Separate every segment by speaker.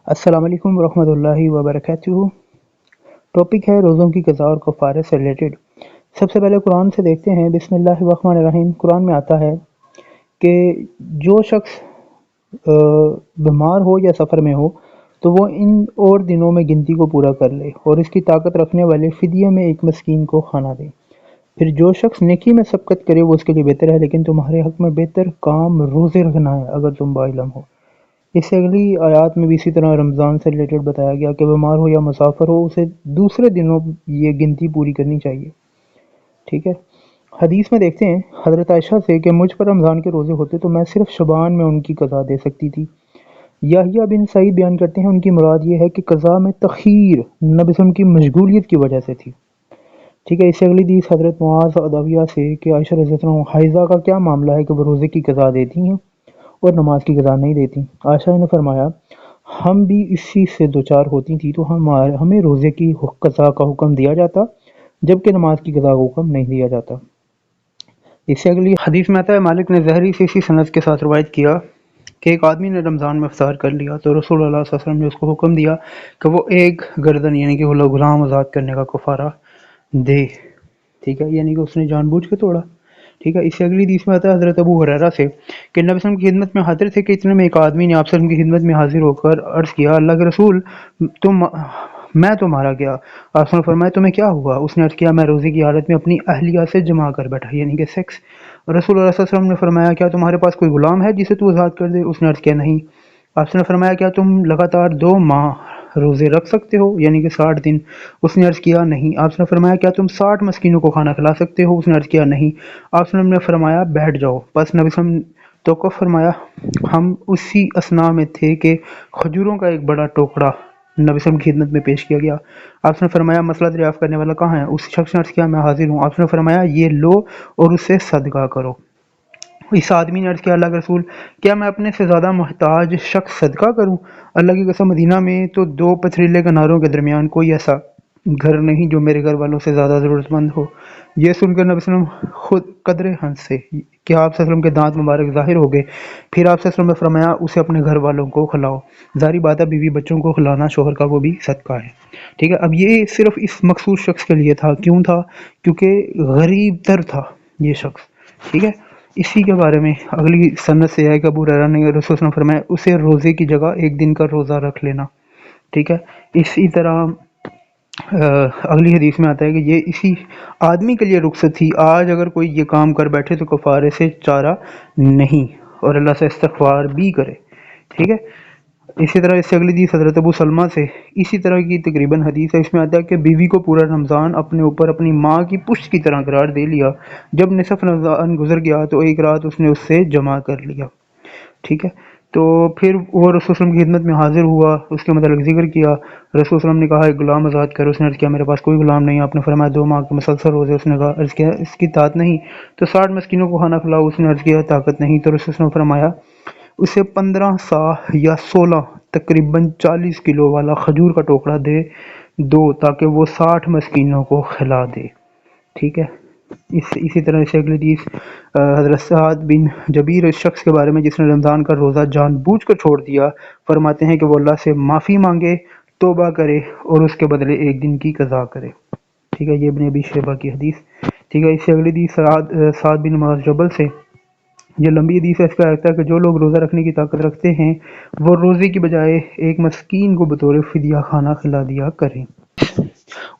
Speaker 1: السلام علیکم ورحمۃ اللہ وبرکاتہ۔ ٹاپک ہے روزوں کی قضاء اور کفارے سے ریلیٹڈ۔ سب سے پہلے قرآن سے دیکھتے ہیں۔ بسم اللہ الرحمن الرحیم۔ قرآن میں آتا ہے کہ جو شخص بیمار ہو یا سفر میں ہو تو وہ ان اور دنوں میں گنتی کو پورا کر لے اور اس کی طاقت رکھنے والے فدیے میں ایک مسکین کو کھانا دے۔ پھر جو شخص نیکی میں سبقت کرے وہ اس کے لیے بہتر ہے، لیکن تمہارے حق میں بہتر کام روزے رکھنا ہے اگر تم باعلم ہو۔ اس سے اگلی آیات میں بھی اسی طرح رمضان سے ریلیٹڈ بتایا گیا کہ بیمار ہو یا مسافر ہو اسے دوسرے دنوں یہ گنتی پوری کرنی چاہیے، ٹھیک ہے۔ حدیث میں دیکھتے ہیں حضرت عائشہ سے کہ مجھ پر رمضان کے روزے ہوتے تو میں صرف شعبان میں ان کی قضا دے سکتی تھی۔ یحییٰ بن سعید بیان کرتے ہیں ان کی مراد یہ ہے کہ قضا میں تخیر نبی صلی اللہ علیہ وسلم کی مشغولیت کی وجہ سے تھی، ٹھیک ہے۔ اس سے اگلی حدیث حضرت معاذ عدویہ سے کہ عائشہ رضی اللہ عنہ حائضہ کا کیا معاملہ ہے کہ وہ روزے کی قضا دیتی ہیں اور نماز کی قضا نہیں دیتی۔ عائشہ نے فرمایا ہم بھی اسی سے دوچار ہوتی تھی تو ہمیں روزے کی قضا کا حکم دیا جاتا جبکہ نماز کی قضا کا حکم نہیں دیا جاتا۔ اس سے اگلی حدیث میں آتا ہے مالک نے زہری سے اسی سند کے ساتھ روایت کیا کہ ایک آدمی نے رمضان میں افطار کر لیا تو رسول اللہ صلی اللہ علیہ وسلم نے اس کو حکم دیا کہ وہ ایک گردن یعنی کہ وہ غلام آزاد کرنے کا کفارہ دے، ٹھیک ہے، یعنی کہ اس نے جان بوجھ کے توڑا، ٹھیک ہے۔ اس سے اگلی حدیث میں آتا ہے حضرت ابو ہریرہ سے کہ نبی صلی اللہ علیہ وسلم کی خدمت میں حاضر تھے کہ اتنے میں ایک آدمی نے آپ صلی اللہ علیہ وسلم کی خدمت میں حاضر ہو کر عرض کیا اللہ کے رسول میں تو مارا گیا۔ آپ صلی اللہ علیہ وسلم نے فرمایا تمہیں کیا ہوا؟ اس نے عرض کیا میں روزے کی حالت میں اپنی اہلیہ سے جمع کر بیٹھا، یعنی کہ سیکس۔ رسول اللہ صلی اللہ علیہ وسلم نے فرمایا کیا تمہارے پاس کوئی غلام ہے جسے تو آزاد کر دے؟ اس نے عرض کیا نہیں۔ آپ نے فرمایا کیا تم لگاتار 2 ماہ روزے رکھ سکتے ہو یعنی کہ 60 دن؟ اس نے عرض کیا نہیں۔ آپ نے فرمایا کیا تم 60 مسکینوں کو کھانا کھلا سکتے ہو؟ اس نے عرض کیا نہیں۔ آپ نے فرمایا بیٹھ جاؤ۔ بس نبی صلی اللہ علیہ وسلم توقف فرمایا۔ ہم اسی اسنا میں تھے کہ کھجوروں کا ایک بڑا ٹوکرا نبی صلی اللہ علیہ وسلم کی خدمت میں پیش کیا گیا۔ آپ نے فرمایا مسئلہ دریافت کرنے والا کہاں ہے؟ اس شخص نے عرض کیا میں حاضر ہوں۔ آپ نے فرمایا یہ لو اور اسے صدقہ کرو۔ اس آدمی نے عرض کیا اللہ کے رسول کیا میں اپنے سے زیادہ محتاج شخص صدقہ کروں؟ اللہ کی قسم مدینہ میں تو 2 پتھریلے کناروں کے درمیان کوئی ایسا گھر نہیں جو میرے گھر والوں سے زیادہ ضرورت مند ہو۔ یہ سن کر نبی صلی اللہ علیہ وسلم خود قدرے ہنسے کہ آپ صلی اللہ علیہ وسلم کے دانت مبارک ظاہر ہو گئے۔ پھر آپ صلی اللہ علیہ وسلم نے فرمایا اسے اپنے گھر والوں کو کھلاؤ۔ ظاہری بات ہے بیوی بچوں کو کھلانا شوہر کا وہ بھی صدقہ ہے، ٹھیک ہے۔ اب یہ صرف اس مخصوص شخص کے لیے تھا، کیوں تھا؟ کیونکہ غریب تر تھا یہ شخص، ٹھیک ہے۔ اسی کے بارے میں اگلی سند سے ہے کہ ابو ہریرہ نے رسول اللہ صلی اللہ علیہ وسلم فرمایا اسے روزے کی جگہ ایک دن کا روزہ رکھ لینا، ٹھیک ہے۔ اسی طرح اگلی حدیث میں آتا ہے کہ یہ اسی آدمی کے لیے رخصت تھی، آج اگر کوئی یہ کام کر بیٹھے تو کفارے سے چارہ نہیں اور اللہ سے استغفار بھی کرے، ٹھیک ہے۔ اسی طرح اس سے اگلی حدیث حضرت ابو سلمہ سے اسی طرح کی تقریباً حدیث ہے۔ اس میں آتا ہے کہ بیوی کو پورا رمضان اپنے اوپر اپنی ماں کی پشت کی طرح قرار دے لیا، جب نصف رمضان گزر گیا تو ایک رات اس نے اس سے جمع کر لیا، ٹھیک ہے۔ تو پھر وہ رسول صلی اللہ علیہ وسلم کی خدمت میں حاضر ہوا، اس کے متعلق ذکر کیا۔ رسول صلی اللہ علیہ وسلم نے کہا ایک غلام آزاد کرو۔ اس نے عرض کیا میرے پاس کوئی غلام نہیں۔ آپ نے فرمایا 2 ماہ کے مسلسل روزے؟ اس نے کہا عرض کیا اس کی طاقت نہیں تو 60 مسکینوں کو کھانا کھلاؤ۔ اس نے عرض کیا طاقت نہیں۔ تو رسول صلی اللہ علیہ وسلم نے فرمایا اسے 15 سا یا 16 تقریباً 40 کلو والا کھجور کا ٹوکرا دے دو تاکہ وہ 60 مسکینوں کو کھلا دے، ٹھیک ہے۔ اسی طرح سے اگلی حدیث حضرت سعد بن جبیر اس شخص کے بارے میں جس نے رمضان کا روزہ جان بوجھ کر چھوڑ دیا، فرماتے ہیں کہ وہ اللہ سے معافی مانگے، توبہ کرے اور اس کے بدلے ایک دن کی قضا کرے، ٹھیک ہے۔ یہ ابن ابی شیبہ کی حدیث، ٹھیک ہے۔ اس سے اگلی حدیث سعد بن معاذ جبل سے، یہ لمبی حدیث ہے۔ اس کا کہتا ہے کہ جو لوگ روزہ رکھنے کی طاقت رکھتے ہیں وہ روزے کی بجائے ایک مسکین کو بطور فدیہ کھانا کھلا دیا کریں۔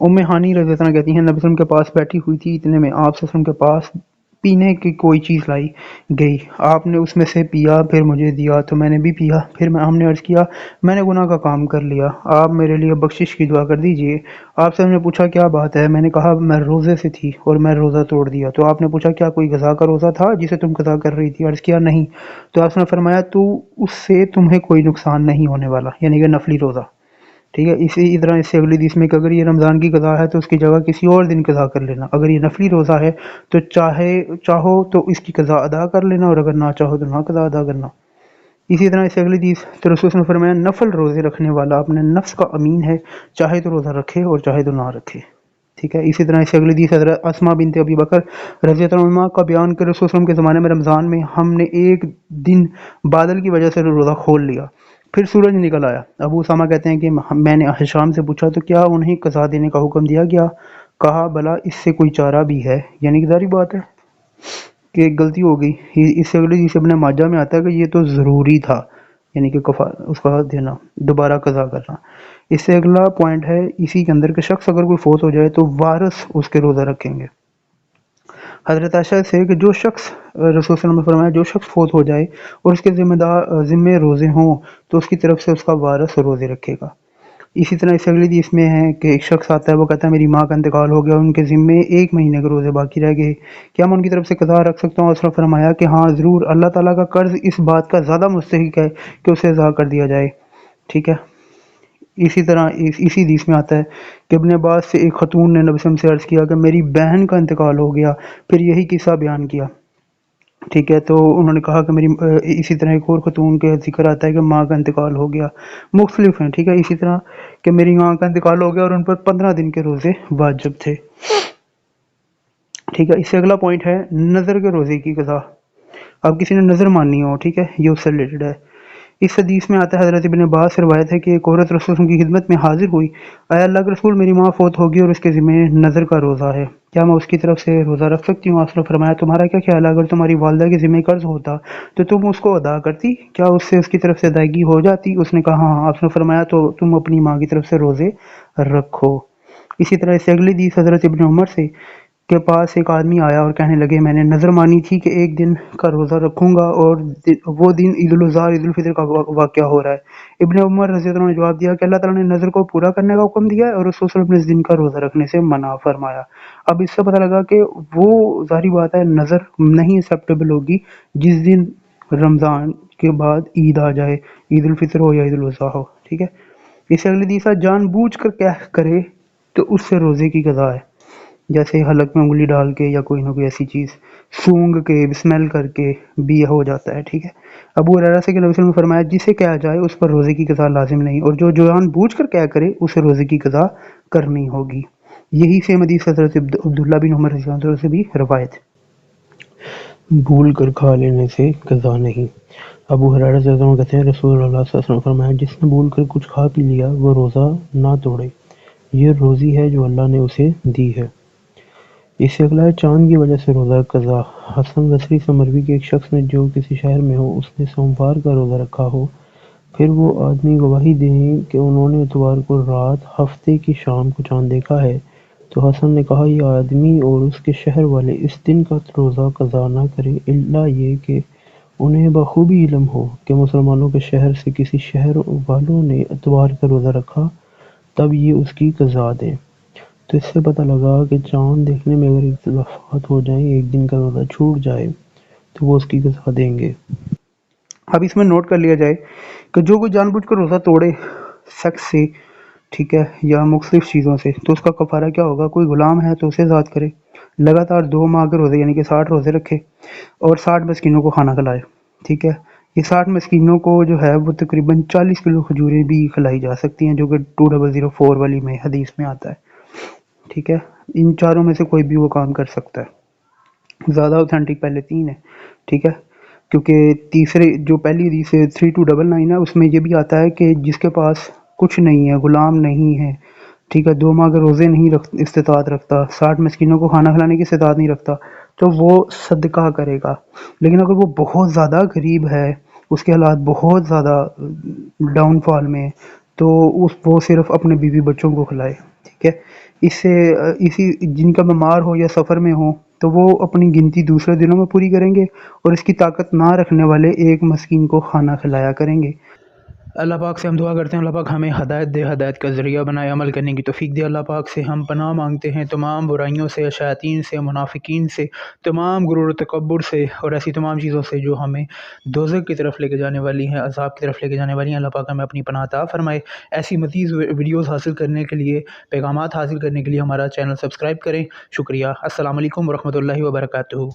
Speaker 1: ام ہانی رضی اللہ عنہ کہتی ہیں نبی صلی اللہ علیہ وسلم کے پاس بیٹھی ہوئی تھی، اتنے میں آپ صلی اللہ علیہ وسلم کے پاس پینے کی کوئی چیز لائی گئی، آپ نے اس میں سے پیا، پھر مجھے دیا تو میں نے بھی پیا، پھر ہم نے عرض کیا میں نے گناہ کا کام کر لیا، آپ میرے لیے بخشش کی دعا کر دیجئے۔ آپ سے ہم نے پوچھا کیا بات ہے؟ میں نے کہا میں روزے سے تھی اور میں روزہ توڑ دیا۔ تو آپ نے پوچھا کیا کوئی قضا کا روزہ تھا جسے تم قضا کر رہی تھی؟ عرض کیا نہیں۔ تو آپ نے فرمایا تو اس سے تمہیں کوئی نقصان نہیں ہونے والا، یعنی کہ نفلی روزہ، ٹھیک ہے۔ اسی طرح اس سے اگلی حدیث میں کہ اگر یہ رمضان کی قضا ہے تو اس کی جگہ کسی اور دن قضا کر لینا، اگر یہ نفلی روزہ ہے تو چاہو تو اس کی قضا ادا کر لینا اور اگر نہ چاہو تو نہ قضا ادا کرنا۔ اسی طرح اس سے اگلی حدیث تو رسول نے فرمایا نفل روزے رکھنے والا اپنے نفس کا امین ہے، چاہے تو روزہ رکھے اور چاہے تو نہ رکھے، ٹھیک ہے۔ اسی طرح اس سے اگلی حدیث حضرت اسماء بنت ابی بکر رضی اللہ عنہا کا بیان کہ رسول کے زمانے میں رمضان میں ہم نے ایک دن بادل کی وجہ سے روزہ کھول لیا، پھر سورج نکل آیا۔ ابو اسامہ کہتے ہیں کہ میں نے ہشام سے پوچھا تو کیا انہیں قضا دینے کا حکم دیا گیا؟ کہا بلا اس سے کوئی چارہ بھی ہے، یعنی کہ ظاہری بات ہے کہ ایک غلطی ہو گئی۔ اس سے اگلے جسے ابن ماجہ میں آتا ہے کہ یہ تو ضروری تھا، یعنی کہ اس کا دینا، دوبارہ قضا کرنا۔ اس سے اگلا پوائنٹ ہے اسی کے اندر کہ شخص اگر کوئی فوت ہو جائے تو وارث اس کے روزہ رکھیں گے۔ حضرت عائشہ سے کہ جو شخص رسول صلی اللہ علیہ وسلم نے فرمایا جو شخص فوت ہو جائے اور اس کے ذمے روزے ہوں تو اس کی طرف سے اس کا وارث روزے رکھے گا۔ اسی طرح اس اگلی حدیث میں ہے کہ ایک شخص آتا ہے، وہ کہتا ہے میری ماں کا انتقال ہو گیا، ان کے ذمے 1 مہینے کے روزے باقی رہ گئے، کیا میں ان کی طرف سے قضا رکھ سکتا ہوں؟ اس نے فرمایا کہ ہاں ضرور، اللہ تعالیٰ کا قرض اس بات کا زیادہ مستحق ہے کہ اسے ادا کر دیا جائے، ٹھیک ہے۔ اسی طرح اسی حدیث میں آتا ہے کہ ابن عباس سے ایک خاتون نے نبی صلی اللہ علیہ وسلم سے عرض کیا کہ میری بہن کا انتقال ہو گیا، پھر یہی قصہ بیان کیا، ٹھیک ہے۔ تو انہوں نے کہا کہ اسی طرح ایک اور خاتون کے ذکر آتا ہے کہ ماں کا انتقال ہو گیا، مختلف ہیں، ٹھیک ہے۔ اسی طرح کہ میری ماں کا انتقال ہو گیا اور ان پر 15 دن کے روزے واجب تھے، ٹھیک ہے۔ اس سے اگلا پوائنٹ ہے نظر کے روزے کی قضا۔ اب کسی نے نظر ماننی ہو، ٹھیک ہے، یہ اس سے ریلیٹڈ ہے۔ اس حدیث میں آتا ہے حضرت ابن عباس سے روایت ہے کہ ایک عورت رسول اللہ کی خدمت میں حاضر ہوئی، اے اللہ کے رسول میری ماں فوت ہوگی اور اس کے ذمہ نظر کا روزہ ہے، کیا میں اس کی طرف سے روزہ رکھ سکتی ہوں؟ آپ نے فرمایا تمہارا کیا خیال ہے اگر تمہاری والدہ کے ذمہ قرض ہوتا تو تم اس کو ادا کرتی، کیا اس سے اس کی طرف سے ادائیگی ہو جاتی؟ اس نے کہا ہاں۔ آپ نے فرمایا تو تم اپنی ماں کی طرف سے روزے رکھو۔ اسی طرح اس سے اگلی حدیث حضرت ابن عمر سے کے پاس ایک آدمی آیا اور کہنے لگے میں نے نظر مانی تھی کہ ایک دن کا روزہ رکھوں گا اور وہ دن عید الاضحیٰ عید الفطر کا واقعہ ہو رہا ہے۔ ابن عمر رضی اللہ عنہ نے جواب دیا کہ اللہ تعالیٰ نے نظر کو پورا کرنے کا حکم دیا ہے اور رسول صلی اللہ علیہ وسلم نے اس دن کا روزہ رکھنے سے منع فرمایا۔ اب اس سے پتہ لگا کہ وہ ظاہری بات ہے نظر نہیں ایکسیپٹیبل ہوگی جس دن رمضان کے بعد عید آ جائے، عید الفطر ہو یا عید الاضحیٰ ہو، ٹھیک ہے۔ اس سے اگلی حدیث جان بوجھ کر کیا کرے تو اس سے روزے کی قضا ہے، جیسے حلق میں انگلی ڈال کے یا کوئی نہ کوئی ایسی چیز سونگ کے اسمیل کر کے بھی ہو جاتا ہے، ٹھیک ہے۔ ابو ہریرہ سے کہ نبی صلی اللہ علیہ وسلم نے فرمایا جسے کہا جائے اس پر روزے کی قضا لازم نہیں، اور جو جان بوجھ کر کیا کرے اسے روزے کی قضا کرنی ہوگی۔ یہی سیم حدیث حضرت عبداللہ بن عمر رضی اللہ عنہ سے بھی روایت۔ بھول کر کھا لینے سے قضا نہیں۔ ابو ہریرہ رضی اللہ عنہ کہتے ہیں رسول اللہ صلی اللہ علیہ وسلم نے فرمایا جس نے بھول کر کچھ کھا پی لیا وہ روزہ نہ توڑے، یہ روزی ہے جو اللہ نے اسے دی ہے۔ اس سے اگلا ہے چاند کی وجہ سے روزہ قضا۔ حسن بصری سے مروی کہ ایک شخص نے جو کسی شہر میں ہو اس نے سوموار کا روزہ رکھا ہو، پھر وہ آدمی گواہی دیں کہ انہوں نے اتوار کو رات ہفتے کی شام کو چاند دیکھا ہے، تو حسن نے کہا یہ آدمی اور اس کے شہر والے اس دن کا روزہ قضا نہ کریں الا یہ کہ انہیں بخوبی علم ہو کہ مسلمانوں کے شہر سے کسی شہر والوں نے اتوار کا روزہ رکھا، تب یہ اس کی قضا دیں۔ تو اس سے پتہ لگا کہ چاند دیکھنے میں اگر اختلافات ہو جائیں، ایک دن کا روزہ چھوٹ جائے تو وہ اس کی قضا دیں گے۔ اب اس میں نوٹ کر لیا جائے کہ جو کوئی جان بوجھ کر روزہ توڑے سیکس سے، ٹھیک ہے، یا مختلف چیزوں سے، تو اس کا کفارہ کیا ہوگا؟ کوئی غلام ہے تو اسے آزاد کرے، لگاتار 2 ماہ کے روزے یعنی کہ 60 روزے رکھے اور 60 مسکینوں کو کھانا کھلائے، ٹھیک ہے۔ یہ 60 مسکینوں کو جو ہے وہ تقریباً 40 کلو کھجوریں بھی کھلائی جا سکتی ہیں، جو کہ 2004 والی میں حدیث میں آتا ہے، ٹھیک ہے۔ ان چاروں میں سے کوئی بھی وہ کام کر سکتا ہے، زیادہ اوتھینٹک پہلے 3 ہے، ٹھیک ہے، کیونکہ تیسرے جو پہلی حدیث ہے 3299 ہے اس میں یہ بھی آتا ہے کہ جس کے پاس کچھ نہیں ہے، غلام نہیں ہے، ٹھیک ہے، 2 ماہ کے روزے نہیں استطاعت رکھتا، 60 مسکینوں کو کھانا کھلانے کی استطاعت نہیں رکھتا، تو وہ صدقہ کرے گا۔ لیکن اگر وہ بہت زیادہ غریب ہے، اس کے حالات بہت زیادہ ڈاؤن فال میں، تو وہ صرف اپنے بیوی بچوں کو کھلائے، ٹھیک ہے۔ اس سے اسی جن کا بیمار ہو یا سفر میں ہو تو وہ اپنی گنتی دوسرے دنوں میں پوری کریں گے اور اس کی طاقت نہ رکھنے والے ایک مسکین کو کھانا کھلایا کریں گے۔ اللہ پاک سے ہم دعا کرتے ہیں اللہ پاک ہمیں ہدایت دے، ہدایت کا ذریعہ بنائے، عمل کرنے کی توفیق دے۔ اللہ پاک سے ہم پناہ مانگتے ہیں تمام برائیوں سے، شیاطین سے، منافقین سے، تمام غرور و تکبر سے اور ایسی تمام چیزوں سے جو ہمیں دوزخ کی طرف لے کے جانے والی ہیں، عذاب کی طرف لے کے جانے والی ہیں۔ اللہ پاک ہمیں اپنی پناہ عطا فرمائے۔ ایسی مزید ویڈیوز حاصل کرنے کے لیے، پیغامات حاصل کرنے کے لیے ہمارا چینل سبسکرائب کریں۔ شکریہ۔ السلام علیکم ورحمۃ اللہ وبرکاتہ۔